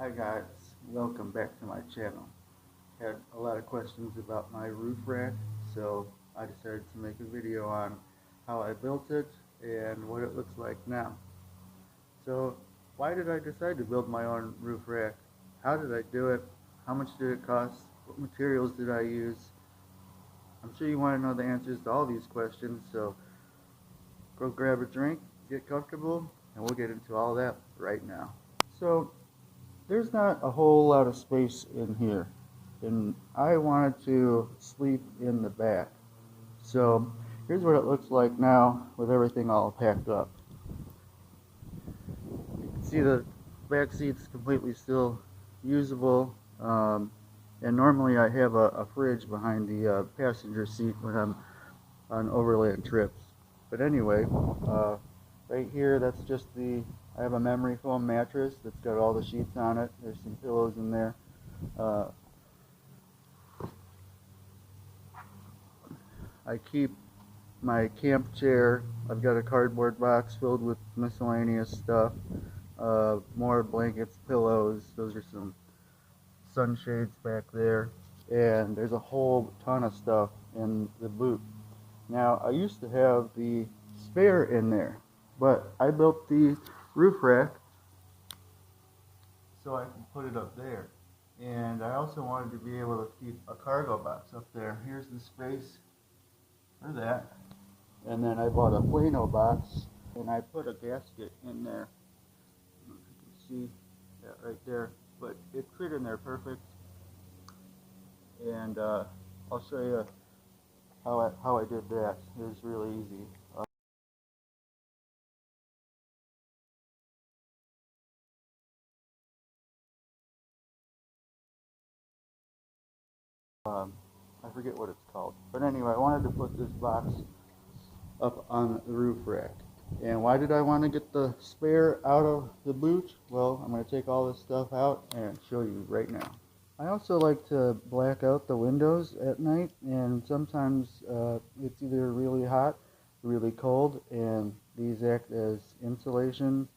Hi guys, welcome back to my channel. Had a lot of questions about my roof rack, so I decided to make a video on how I built it and what it looks like now. So why did I decide to build my own roof rack? How did I do it? How much did it cost? What materials did I use? I'm sure you want to know the answers to all these questions, so go grab a drink, get comfortable, and we'll get into all that right now. So there's not a whole lot of space in here, and I wanted to sleep in the back. So here's what it looks like now with everything all packed up. You can see the back seat's completely still usable, and normally I have a fridge behind the passenger seat when I'm on overland trips. But anyway, right here, that's just I have a memory foam mattress that's got all the sheets on it. There's some pillows in there. I keep my camp chair. I've got a cardboard box filled with miscellaneous stuff. More blankets, pillows. Those are some sunshades back there. And there's a whole ton of stuff in the boot. Now, I used to have the spare in there, but I built the roof rack so I can put it up there. And I also wanted to be able to keep a cargo box up there. Here's the space for that. And then I bought a Plano box, and I put a gasket in there. I don't know if you can see that right there, but it fit in there perfect. And I'll show you how I did that. It was really easy. I forget what it's called. But anyway, I wanted to put this box up on the roof rack. And why did I want to get the spare out of the boot? Well, I'm going to take all this stuff out and show you right now. I also like to black out the windows at night, and sometimes it's either really hot, really cold, and these act as insulation,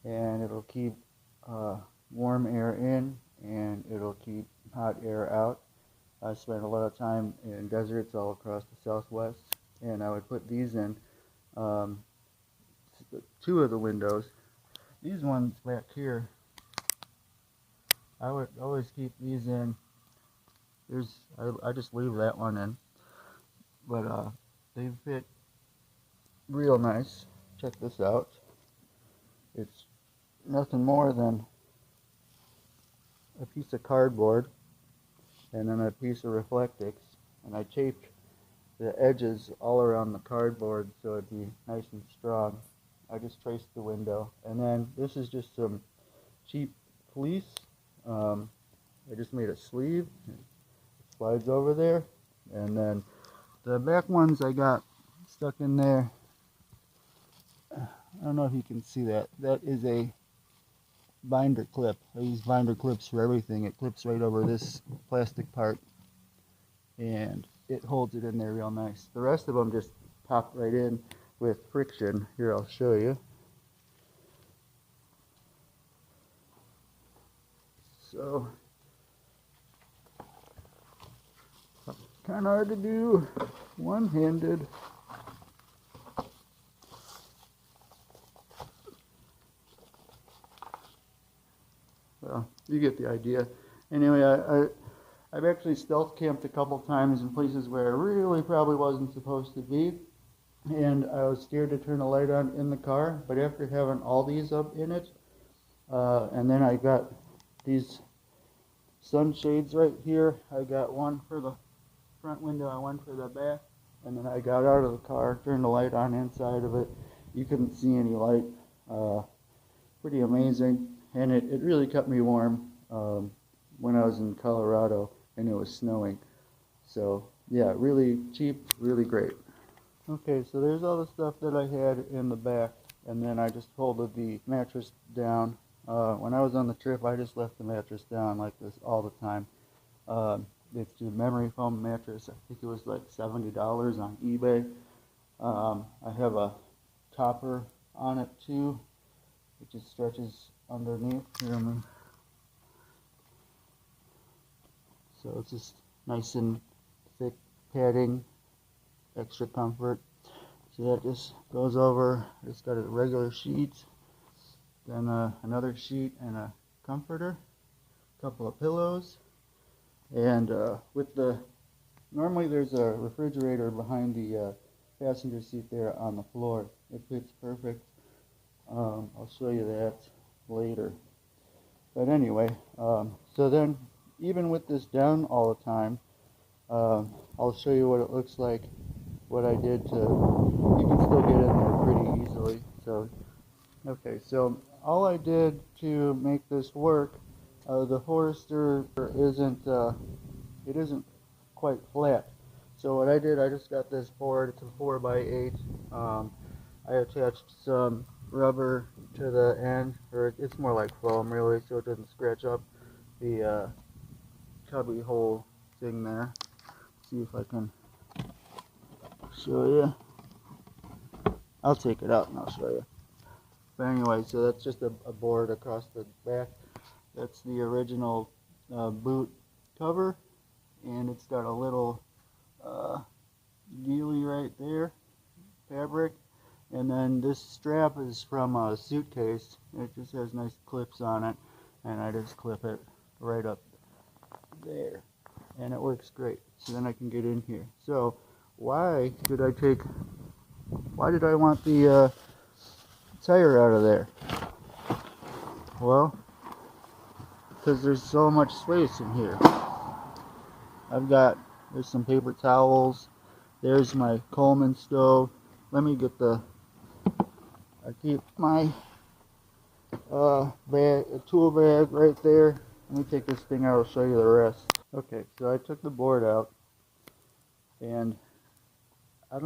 and it'll keep warm air in, and it'll keep hot air out. I spent a lot of time in deserts all across the Southwest, and I would put these in two of the windows. These ones back here, I would always keep these in. I just leave that one in, but they fit real nice. Check this out. It's nothing more than a piece of cardboard and then a piece of Reflectix, and I taped the edges all around the cardboard so it'd be nice and strong. I just traced the window, and then this is just some cheap fleece. I just made a sleeve. It slides over there, and then the back ones I got stuck in there. I don't know if you can see that. That is a binder clip. I use binder clips for everything. It clips right over this plastic part, and it holds it in there real nice. The rest of them just pop right in with friction. Here, I'll show you. So, kind of hard to do one-handed. Well, you get the idea. Anyway, I've actually stealth camped a couple times in places where I really probably wasn't supposed to be, and I was scared to turn the light on in the car, but after having all these up in it, and then I got these sunshades right here. I got one for the front window and one for the back, and then I got out of the car, turned the light on inside of it. You couldn't see any light. Pretty amazing, and it really kept me warm when I was in Colorado and it was snowing. So yeah, really cheap, really great. Okay, so there's all the stuff that I had in the back, and then I just folded the mattress down. When I was on the trip, I just left the mattress down like this all the time. It's a memory foam mattress. I think it was like $70 on eBay. I have a topper on it too. It just stretches underneath. Here, let me so it's just nice and thick padding, extra comfort. So that just goes over. It's got a regular sheet, then another sheet and a comforter, a couple of pillows, and normally there's a refrigerator behind the passenger seat there on the floor. It fits perfect. I'll show you that later. But anyway, so then even with this down all the time, I'll show you what it looks like, what I did to, you can still get in there pretty easily. So, okay, so all I did to make this work, the Forester it isn't quite flat. So what I did, I just got this board, it's a 4x8. I attached some rubber to the end, or it's more like foam really, so it doesn't scratch up the cubby hole thing there. See if I can show you. I'll take it out and I'll show you. But anyway, so that's just a board across the back. That's the original boot cover, and it's got a little dealie right there, fabric. And then this strap is from a suitcase. It just has nice clips on it, and I just clip it right up there, and it works great. So then I can get in here. So why did I want the tire out of there? Well, because there's so much space in here. There's some paper towels. There's my Coleman stove. Let me get I keep my tool bag right there. Let me take this thing out, I'll show you the rest. Okay, so I took the board out, and I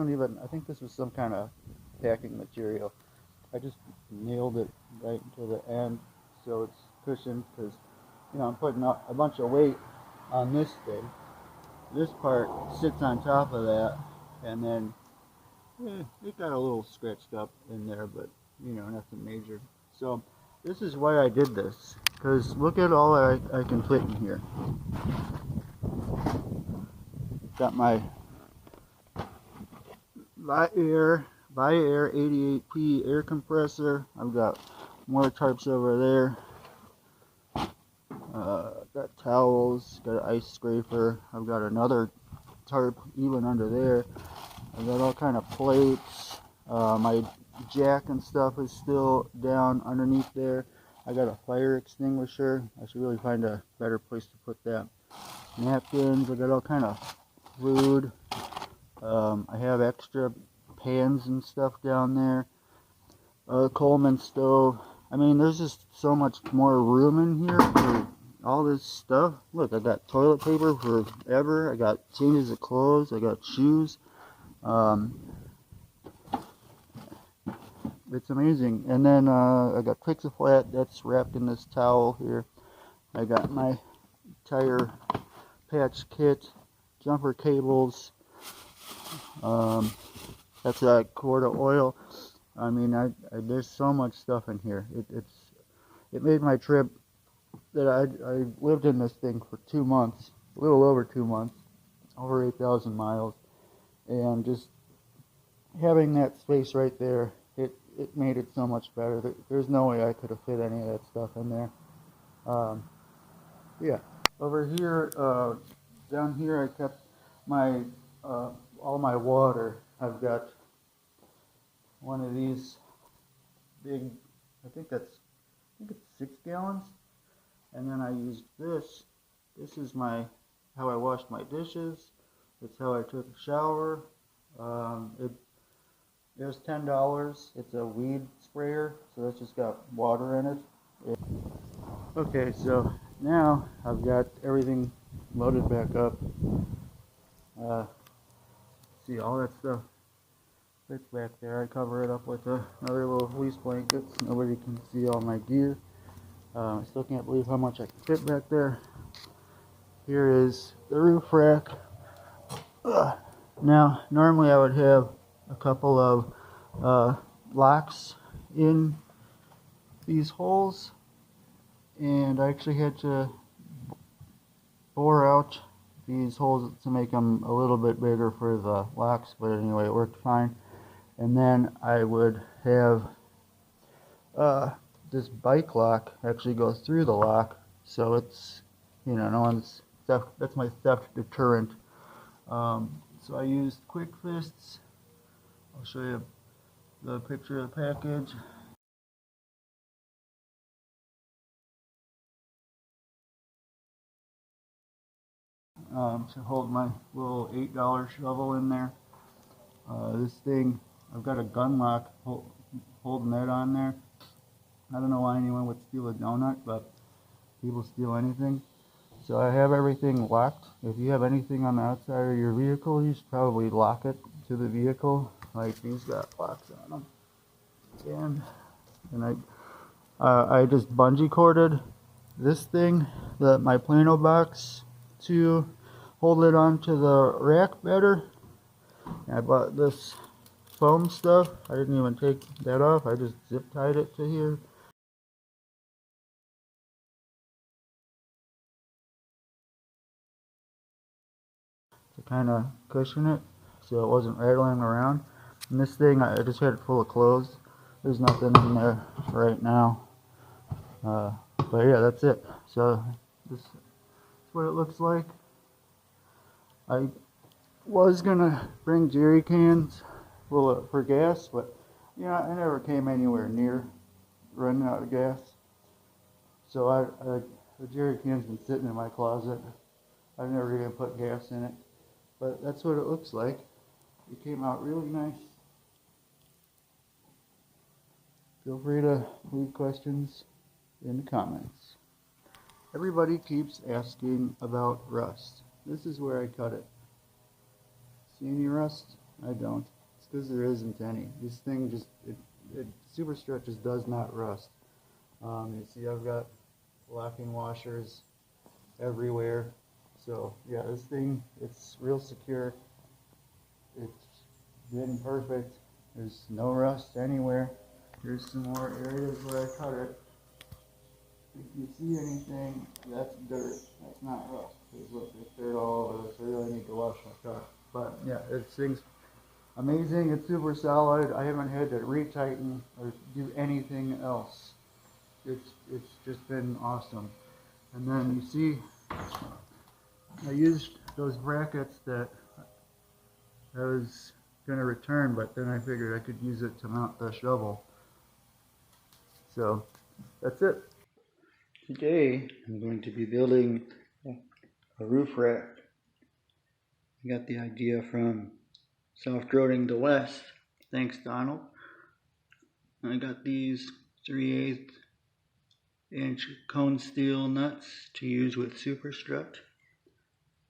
think this was some kind of packing material. I just nailed it right into the end so it's cushioned, because I'm putting a bunch of weight on this thing. This part sits on top of that, and then it got a little scratched up in there, but nothing major. So this is why I did this, because look at all I can fit in here. Got my Bi-Air 88P air compressor. I've got more tarps over there. Got towels, got an ice scraper. I've got another tarp even under there. I've got all kind of plates. My jack and stuff is still down underneath there. I got a fire extinguisher. I should really find a better place to put that. Napkins. I got all kind of food. I have extra pans and stuff down there. Coleman stove. I mean, there's just so much more room in here for all this stuff. Look, I got toilet paper forever. I got changes of clothes. I got shoes. It's amazing. And then I got Quickfists that's wrapped in this towel here. I got my tire patch kit, jumper cables. That's a quart of oil. I mean, there's so much stuff in here. It made my trip that I lived in this thing for 2 months, a little over 2 months, over 8,000 miles, and just having that space right there, it made it so much better. There's no way I could have fit any of that stuff in there. Yeah, over here, down here, I kept my all my water. I've got one of these big, I think it's 6 gallons, and then I used this. This is how I washed my dishes. It's how I took a shower. It was $10. It's a weed sprayer, so that's just got water in it. Okay, so now I've got everything loaded back up. See, all that stuff fits back there. I cover it up with another little fleece blanket so nobody can see all my gear. I still can't believe how much I can fit back there. Here is the roof rack. Now, normally I would have a couple of locks in these holes, and I actually had to bore out these holes to make them a little bit bigger for the locks, but anyway, it worked fine. And then I would have this bike lock actually go through the lock, so it's, you know, no one's theft. That's my theft deterrent. So I used Quickfists. I'll show you the picture of the package. To hold my little $8 shovel in there. This thing, I've got a gun lock holding that on there. I don't know why anyone would steal a donut, but people steal anything. So I have everything locked. If you have anything on the outside of your vehicle, you should probably lock it to the vehicle. Like these got locks on them. And I just bungee corded this thing, my Plano box, to hold it onto the rack better. And I bought this foam stuff. I didn't even take that off. I just zip tied it to here. To kind of cushion it so it wasn't rattling around. And this thing, I just had it full of clothes. There's nothing in there right now. But yeah, that's it. So this is what it looks like. I was gonna bring jerry cans for gas, but you know, I never came anywhere near running out of gas. So the jerry can's been sitting in my closet. I've never even put gas in it. But that's what it looks like. It came out really nice. Feel free to leave questions in the comments. Everybody keeps asking about rust. This is where I cut it. See any rust? I don't. It's because there isn't any. This thing just, Super Strut just does not rust. You see I've got locking washers everywhere. So yeah, this thing, it's real secure. It's been perfect. There's no rust anywhere. Here's some more areas where I cut it. If you see anything, that's dirt. That's not rust. Because look, there's dirt all over this. I really need to wash my car. But yeah, this thing's amazing. It's super solid. I haven't had to retighten or do anything else. It's just been awesome. And then you see, I used those brackets that I was going to return, but then I figured I could use it to mount the shovel. So that's it. Today I'm going to be building a roof rack. I got the idea from Softroading the Wests. Thanks, Donald. I got these 3/8 inch cone steel nuts to use with Super Strut.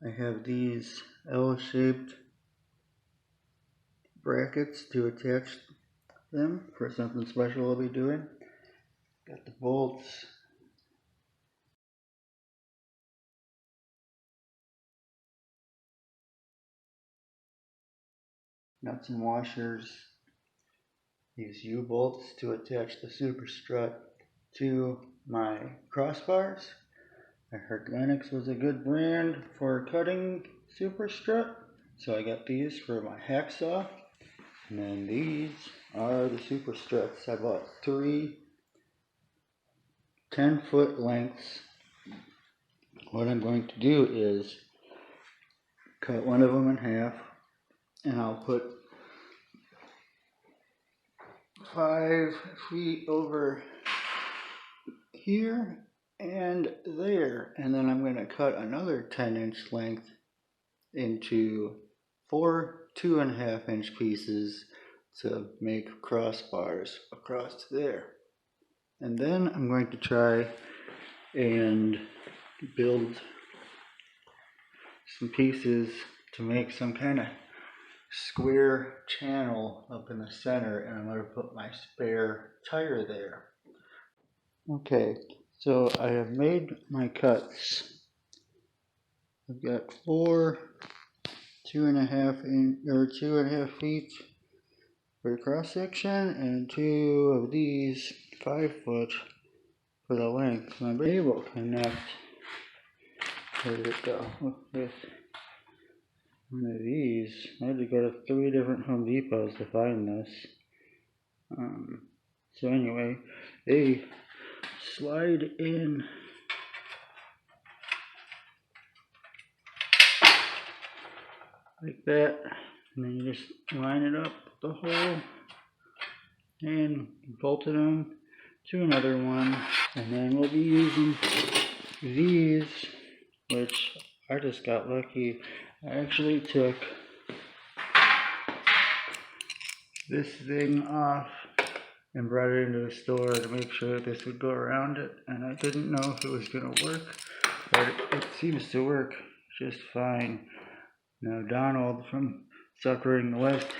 I have these L-shaped brackets to attach them for something special I'll be doing. Got the bolts. Nuts and washers. These U-bolts to attach the Super Strut to my crossbars. I heard Lennox was a good brand for cutting Super Strut, so I got these for my hacksaw. And then these are the Super Struts. I bought 3 10-foot lengths. What I'm going to do is cut one of them in half, and I'll put 5 feet over here and there, and then I'm going to cut another 10-inch length into 4 2.5-inch pieces to make crossbars across there. And then I'm going to try and build some pieces to make some kind of square channel up in the center, and I'm going to put my spare tire there. Okay, so I have made my cuts. I've got 4 2.5 feet for the cross section, and 2 of these 5 foot for the length. And I'm able to connect, where did it go? With one of these. I had to go to 3 different Home Depots to find this. So anyway, they slide in like that, and then you just line it up the hole and bolt it on to another one. And then we'll be using these, which I just got lucky. I actually took this thing off and brought it into the store to make sure that this would go around it, and I didn't know if it was going to work, but it seems to work just fine. Now Donald from Softroading the Wests,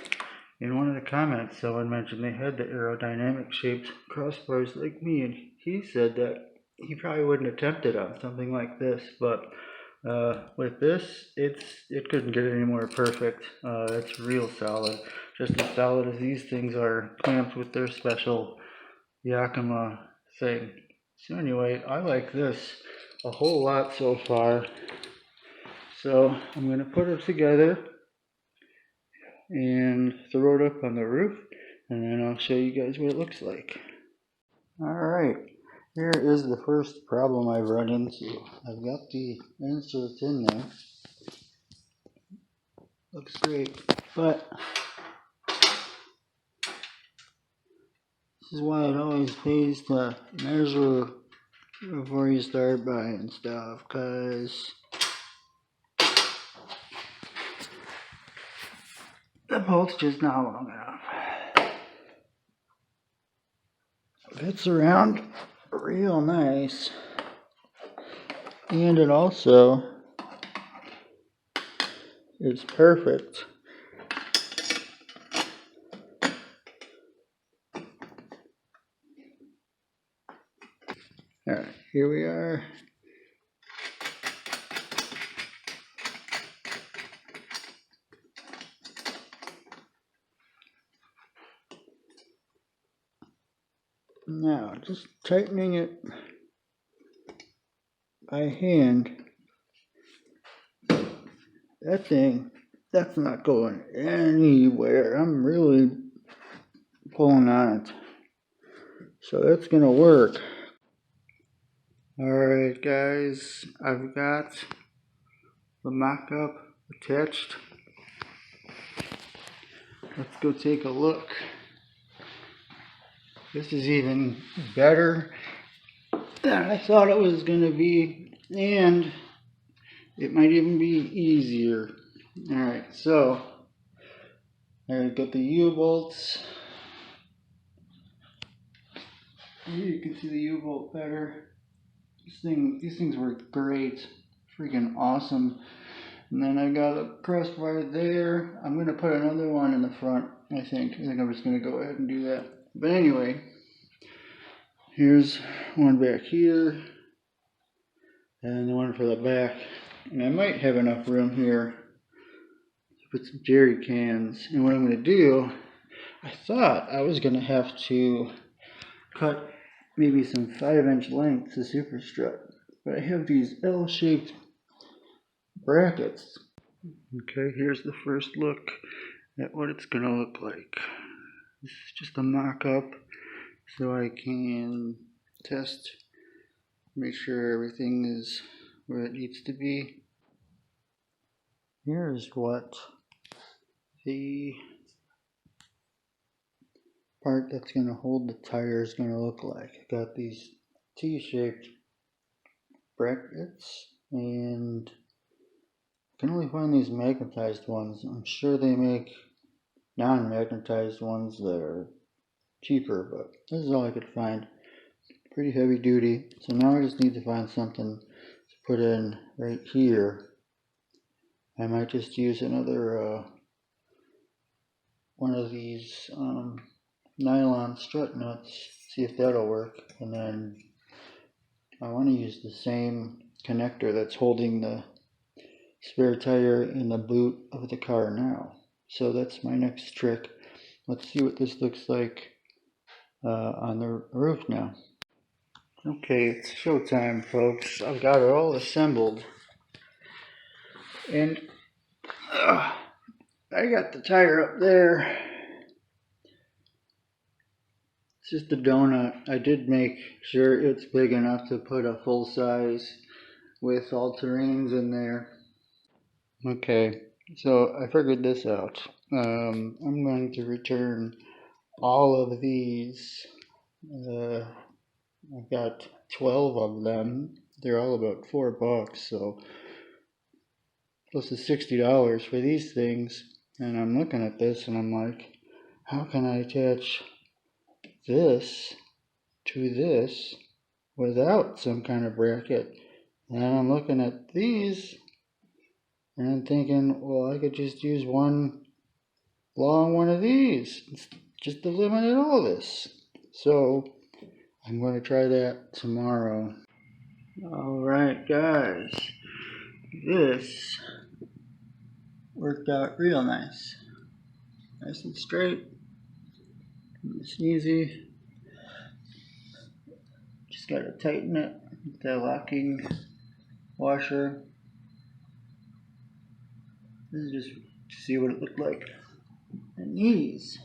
in one of the comments someone mentioned they had the aerodynamic shaped crossbars like me, and he said that he probably wouldn't attempt it on something like this, but with this, it couldn't get any more perfect. It's real solid, just as solid as these things are clamped with their special Yakima thing. So anyway, I like this a whole lot so far. So I'm going to put it together and throw it up on the roof, and then I'll show you guys what it looks like. Alright, here is the first problem I've run into. I've got the inserts in there. Looks great, but this is why it always pays to measure before you start buying stuff, because the bolt's just not long enough. Fits around real nice, and it also is perfect. Alright, here we are. Now, just tightening it by hand. That thing, that's not going anywhere. I'm really pulling on it. So that's gonna work. Alright guys, I've got the mock-up attached. Let's go take a look. This is even better than I thought it was gonna be, and it might even be easier. Alright, so I've got the U-bolts. You can see the U-bolt better. These things work great, freaking awesome. And then I got a crossbar there. I'm gonna put another one in the front. I think I'm just gonna go ahead and do that. But anyway, here's one back here, and the one for the back. And I might have enough room here to put some jerry cans. And what I'm gonna do, I thought I was gonna have to cut maybe some 5-inch lengths of super strut, but I have these L-shaped brackets. Okay, here's the first look at what it's gonna look like. This is just a mock-up so I can test, make sure everything is where it needs to be. Here's what the part that's going to hold the tire is going to look like. I got these T-shaped brackets, and I can only find these magnetized ones. I'm sure they make non-magnetized ones that are cheaper, but this is all I could find. Pretty heavy duty. So now I just need to find something to put in right here. I might just use another one of these nylon strut nuts, see if that'll work. And then I want to use the same connector that's holding the spare tire in the boot of the car now. So that's my next trick. Let's see what this looks like on the roof now. Okay, it's showtime, folks. I've got it all assembled, and I got the tire up there. It's just a donut. I did make sure it's big enough to put a full size with all terrains in there. Okay, so I figured this out. I'm going to return all of these. I've got 12 of them. They're all about $4, so close to $60 for these things. And I'm looking at this and I'm like, how can I attach this to this without some kind of bracket? And I'm looking at these and I'm thinking, well, I could just use one long one of these just to eliminate all this. So I'm going to try that tomorrow. Alright guys, this worked out real nice. Nice and straight. It's easy. Just gotta tighten it with the locking washer. This is just to see what it looked like. And these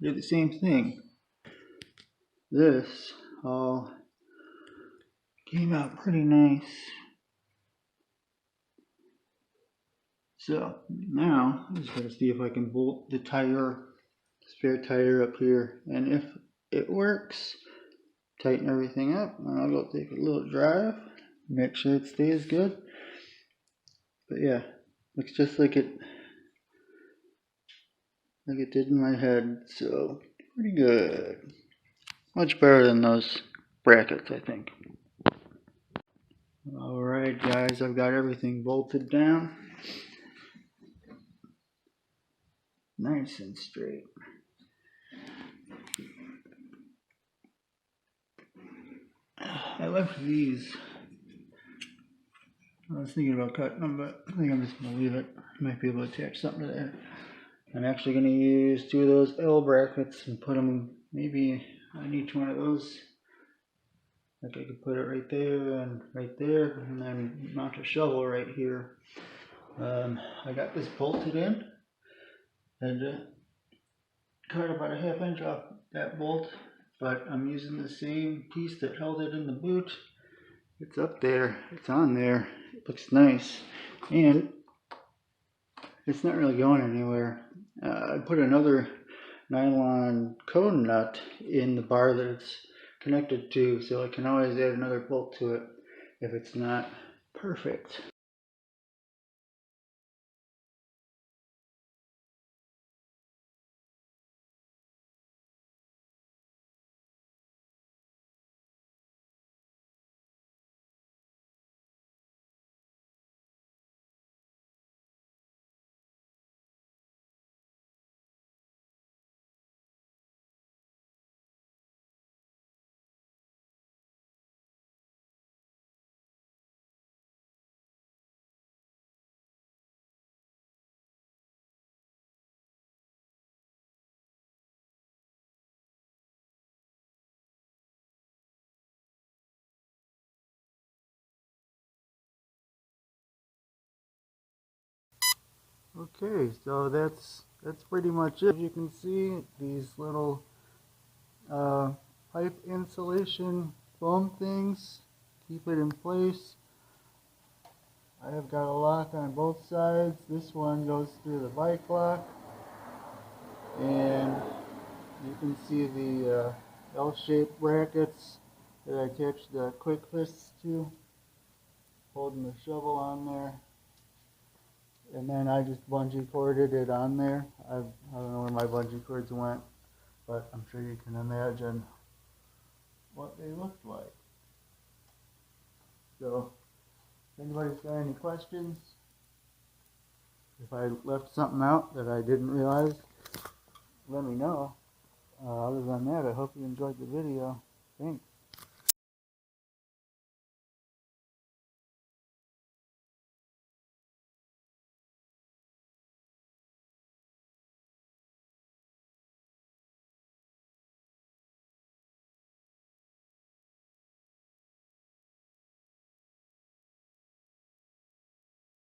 do the same thing. This all came out pretty nice. So now I just gotta see if I can bolt the tire, spare tire up here, and if it works, tighten everything up, and I'll go take a little drive, make sure it stays good. But yeah, looks just like it did in my head, so pretty good. Much better than those brackets, I think. Alright guys, I've got everything bolted down. Nice and straight. I left these. I was thinking about cutting them, but I think I'm just going to leave it. I might be able to attach something to that. I'm actually going to use 2 of those L brackets and put them maybe on each one of those. Like I could put it right there, and then mount a shovel right here. I got this bolted in, and cut about a ½ inch off that bolt, but I'm using the same piece that held it in the boot. It's up there, it's on there, it looks nice, and it's not really going anywhere. I put another nylon cone nut in the bar that it's connected to, so I can always add another bolt to it if it's not perfect. Okay, so that's pretty much it. As you can see, these little pipe insulation foam things keep it in place. I have got a lock on both sides. This one goes through the bike lock, and you can see the L-shaped brackets that I attached the Quickfists to, holding the shovel on there. And then I just bungee corded it on there. I don't know where my bungee cords went, but I'm sure you can imagine what they looked like. So, if anybody's got any questions, if I left something out that I didn't realize, let me know. Other than that, I hope you enjoyed the video. Thanks.